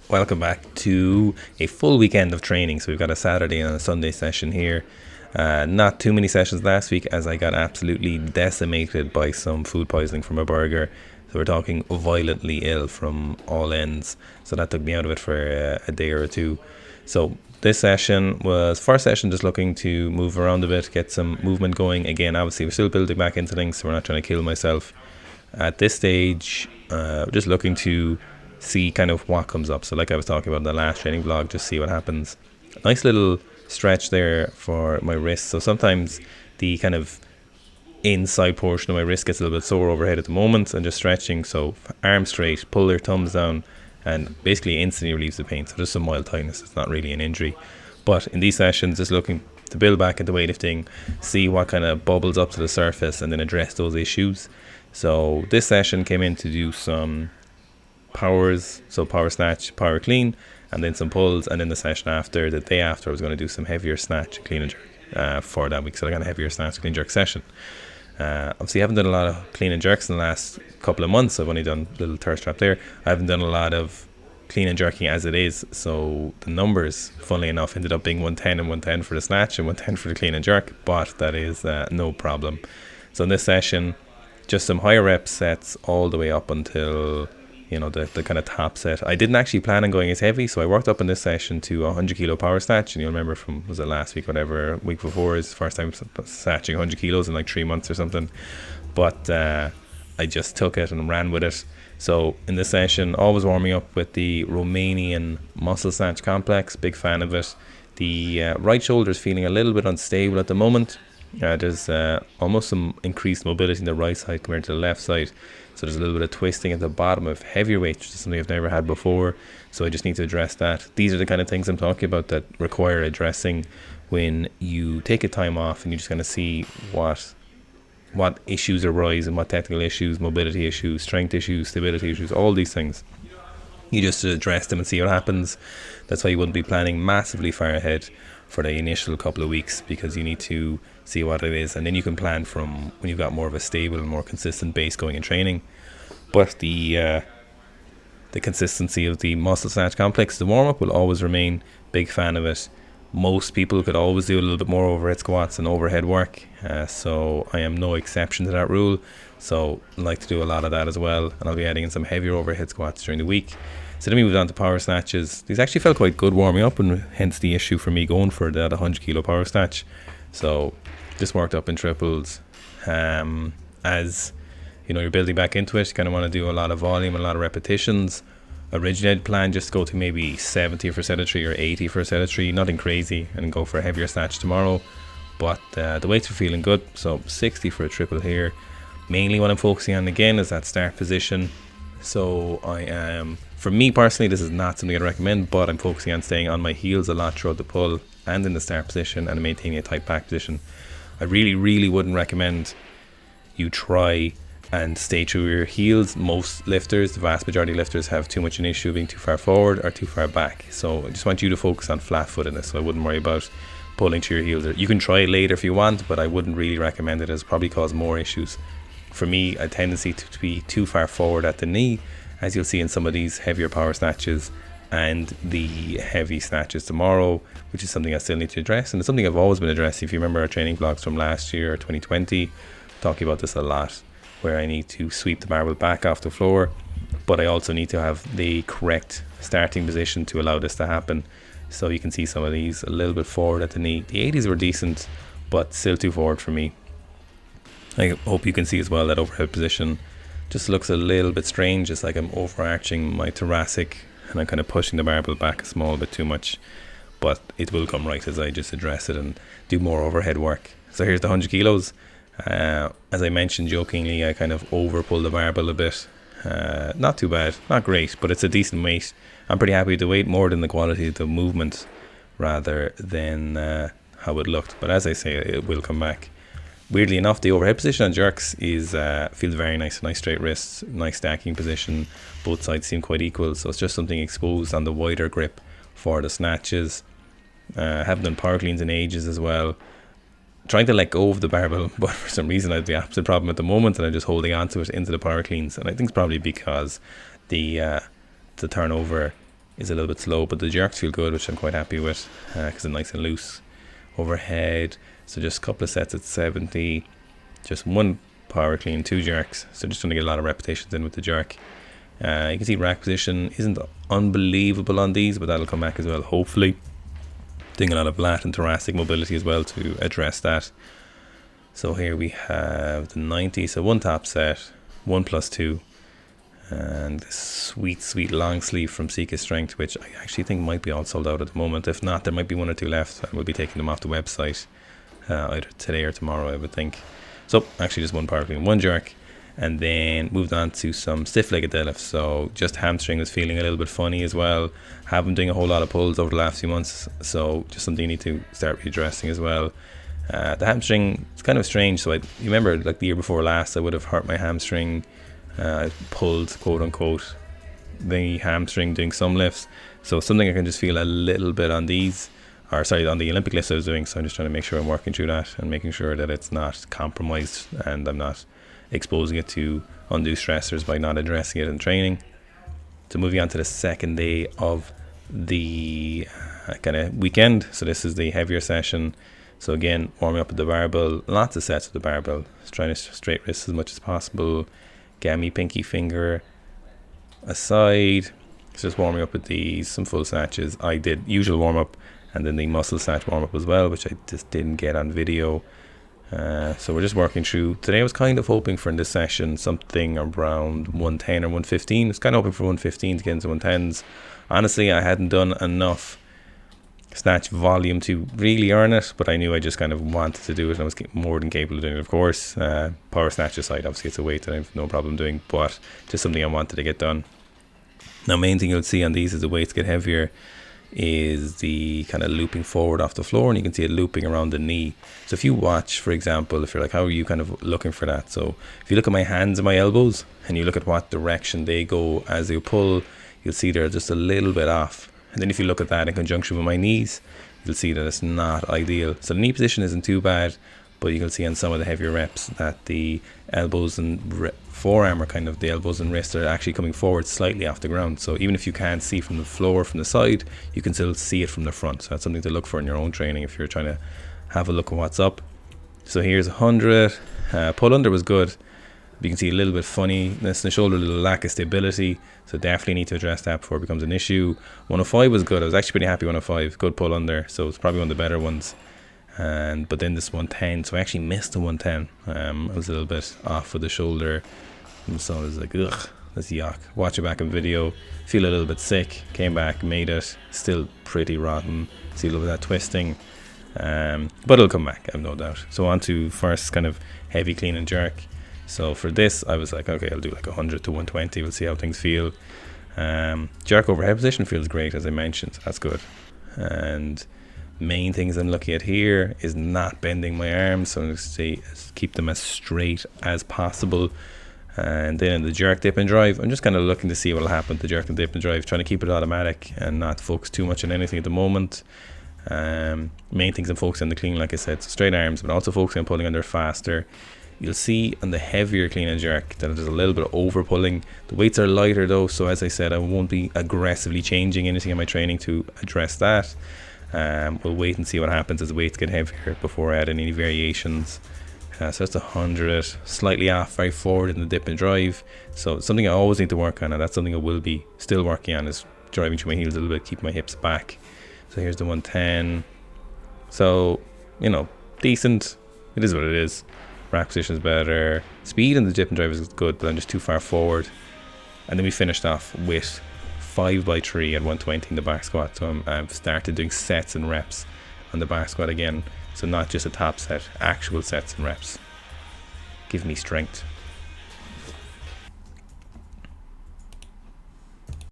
Welcome back to a full weekend of training. So we've got a Saturday and a Sunday session here. Not too many sessions last week as I got absolutely decimated by some food poisoning from a burger. So we're talking violently ill from all ends. So that took me out of it for a day or two. So this session was first session just looking to move around a bit, get some movement going. Again, obviously we're still building back into things, so we're not trying to kill myself. At this stage, just looking to see kind of what comes up. So like I was talking about in the last training vlog, just see what happens. Nice little stretch there for my wrist. So sometimes the kind of inside portion of my wrist gets a little bit sore overhead at the moment, and just stretching. So arm straight, pull your thumbs down, and basically instantly relieves the pain. So just some mild tightness. It's not really an injury. But in these sessions, just looking to build back into weightlifting, see what kind of bubbles up to the surface, and then address those issues. So this session came in to do some powers, so power snatch, power clean, and then some pulls. And then the session after, the day after, I was going to do some heavier snatch, clean and jerk for that week. So I got a heavier snatch, clean jerk session. Obviously I haven't done a lot of clean and jerks in the last couple of months. I've only done a little thirst trap there. I haven't done a lot of clean and jerking as it is, so the numbers, funnily enough, ended up being 110 and 110 for the snatch and 110 for the clean and jerk, but that is no problem. So in this session, just some higher rep sets all the way up until, you know, the kind of top set. I didn't actually plan on going as heavy, so I worked up in this session to a 100 kilo power snatch. And you'll remember from, was it last week, whatever, week before, is the first time snatching 100 kilos in like 3 months or something. But I just took it and ran with it. So in this session, always warming up with the Romanian muscle snatch complex. Big fan of it. The right shoulder is feeling a little bit unstable at the moment. There's almost some increased mobility in the right side compared to the left side. So there's a little bit of twisting at the bottom of heavier weight, which is something I've never had before. So I just need to address that. These are the kind of things I'm talking about that require addressing when you take a time off and you just kind of see what issues arise and what technical issues, mobility issues, strength issues, stability issues, all these things. You just address them and see what happens. That's why you wouldn't be planning massively far ahead for the initial couple of weeks, because you need to see what it is, and then you can plan from when you've got more of a stable and more consistent base going in training. But the consistency of the muscle snatch complex, the warm-up will always remain. Big fan of it. Most people could always do a little bit more overhead squats and overhead work, so I am no exception to that rule. So I like to do a lot of that as well, and I'll be adding in some heavier overhead squats during the week. So then we moved on to power snatches. These actually felt quite good warming up, and hence the issue for me going for that 100 kilo power snatch. So just worked up in triples. As you know, you're building back into it, you kind of want to do a lot of volume and a lot of repetitions. Originally I'd planned just go to maybe 70 for a set of 3 or 80 for a set of 3, nothing crazy, and go for a heavier snatch tomorrow. But the weights are feeling good, so 60 for a triple here. Mainly what I'm focusing on again is that start position. So I am, for me personally, this is not something I'd recommend, but I'm focusing on staying on my heels a lot throughout the pull and in the start position and maintaining a tight back position. I really wouldn't recommend you try and stay through your heels. Most lifters, the vast majority of lifters, have too much an issue being too far forward or too far back. So I just want you to focus on flat footedness. So I wouldn't worry about pulling to your heels. You can try it later if you want, but I wouldn't really recommend it, as it probably cause more issues. For me, a tendency to be too far forward at the knee, as you'll see in some of these heavier power snatches and the heavy snatches tomorrow, which is something I still need to address. And it's something I've always been addressing. If you remember our training vlogs from last year or 2020, talking about this a lot, where I need to sweep the barbell back off the floor, but I also need to have the correct starting position to allow this to happen. So you can see some of these a little bit forward at the knee. The 80s were decent, but still too forward for me. I hope you can see as well that overhead position just looks a little bit strange. It's like I'm overarching my thoracic and I'm kind of pushing the barbell back a small bit too much, but it will come right as I just address it and do more overhead work. So here's the 100 kilos. As I mentioned jokingly, I kind of over pulled the barbell a bit. Not too bad, not great, but it's a decent weight. I'm pretty happy with the weight, more than the quality of the movement rather than how it looked. But as I say, it will come back. Weirdly enough, the overhead position on jerks is feels very nice. Nice straight wrists, nice stacking position. Both sides seem quite equal, so it's just something exposed on the wider grip for the snatches. Haven't done power cleans in ages as well. Trying to let go of the barbell, but for some reason I have the opposite problem at the moment, and I'm just holding on to it into the power cleans. And I think it's probably because the turnover is a little bit slow, but the jerks feel good, which I'm quite happy with because they're nice and loose overhead. So just a couple of sets at 70, just one power clean, 2 jerks. So just trying to get a lot of repetitions in with the jerk. You can see rack position isn't unbelievable on these, but that'll come back as well, hopefully. Doing a lot of lat and thoracic mobility as well to address that. So here we have the 90, so one top set, 1 plus 2, and this sweet long sleeve from Seeker Strength, which I actually think might be all sold out at the moment. If not, there might be 1 or 2 left, and we'll be taking them off the website either today or tomorrow, I would think. So actually just 1 power clean, 1 jerk, and then moved on to some stiff-legged deadlifts. So just hamstring was feeling a little bit funny as well. Haven't been doing a whole lot of pulls over the last few months, so just something you need to start readdressing as well. The hamstring, it's kind of strange. So you remember like the year before last, I would have hurt my hamstring. I pulled, quote unquote, the hamstring doing some lifts. So something I can just feel a little bit on these, or sorry, on the Olympic lifts I was doing. So I'm just trying to make sure I'm working through that and making sure that it's not compromised and I'm not exposing it to undue stressors by not addressing it in training. So moving on to the second day of the kind of weekend. So this is the heavier session. So again, warming up with the barbell, lots of sets with the barbell. Just trying to straight wrist as much as possible. Gammy pinky finger aside. Just warming up with these, some full snatches. I did usual warm up and then the muscle snatch warm up as well, which I just didn't get on video. So we're just working through. Today I was kind of hoping for in this session something around 110 or 115. I was kind of hoping for 115 to get into 110s. Honestly, I hadn't done enough snatch volume to really earn it, but I knew I just kind of wanted to do it and I was more than capable of doing it. Of course, power snatch aside, obviously it's a weight that I have no problem doing, but just something I wanted to get done. Now, main thing you'll see on these as the weights get heavier is the kind of looping forward off the floor, and you can see it looping around the knee. So if you watch, for example, if you're like, how are you kind of looking for that? So if you look at my hands and my elbows and you look at what direction they go as they pull, you'll see they're just a little bit off. And then if you look at that in conjunction with my knees, you'll see that it's not ideal. So the knee position isn't too bad, but you can see on some of the heavier reps that the elbows and forearm are kind of, the elbows and wrists are actually coming forward slightly off the ground. So even if you can't see from the floor, from the side, you can still see it from the front. So that's something to look for in your own training if you're trying to have a look at what's up. So here's 100. Pull under was good. You can see a little bit funniness in the shoulder, a little lack of stability. So definitely need to address that before it becomes an issue. 105 was good. I was actually pretty happy 105. Good pull under. So it's probably one of the better ones. But then this 110, so I actually missed the 110. I was a little bit off with the shoulder, and so I was like, ugh, that's yuck. Watch it back in video, feel a little bit sick, came back, made it, still pretty rotten, see a little bit of that twisting, but it'll come back, I have no doubt. So on to first kind of heavy clean and jerk. So for this, I was like, okay, I'll do like 100 to 120, we'll see how things feel. Jerk overhead position feels great, as I mentioned, so that's good. And main things I'm looking at here is not bending my arms, so I'm going to keep them as straight as possible. And then in the jerk, dip and drive, I'm just kind of looking to see what will happen with the jerk and dip and drive, trying to keep it automatic and not focus too much on anything at the moment. Main things I'm focusing on the clean, like I said, so straight arms, but also focusing on pulling under faster. You'll see on the heavier clean and jerk that there's a little bit of over pulling. The weights are lighter though, so as I said, I won't be aggressively changing anything in my training to address that. We'll wait and see what happens as the weights get heavier before I add any variations. So that's 100, slightly off, very forward in the dip and drive. So something I always need to work on, and that's something I will be still working on, is driving through my heels a little bit, keep my hips back. So here's the 110. So, you know, decent. It is what it is. Rack position is better. Speed in the dip and drive is good, but I'm just too far forward. And then we finished off with 5x3 at 120 in the back squat. So I've started doing sets and reps on the back squat again. So not just a top set, actual sets and reps. Give me strength.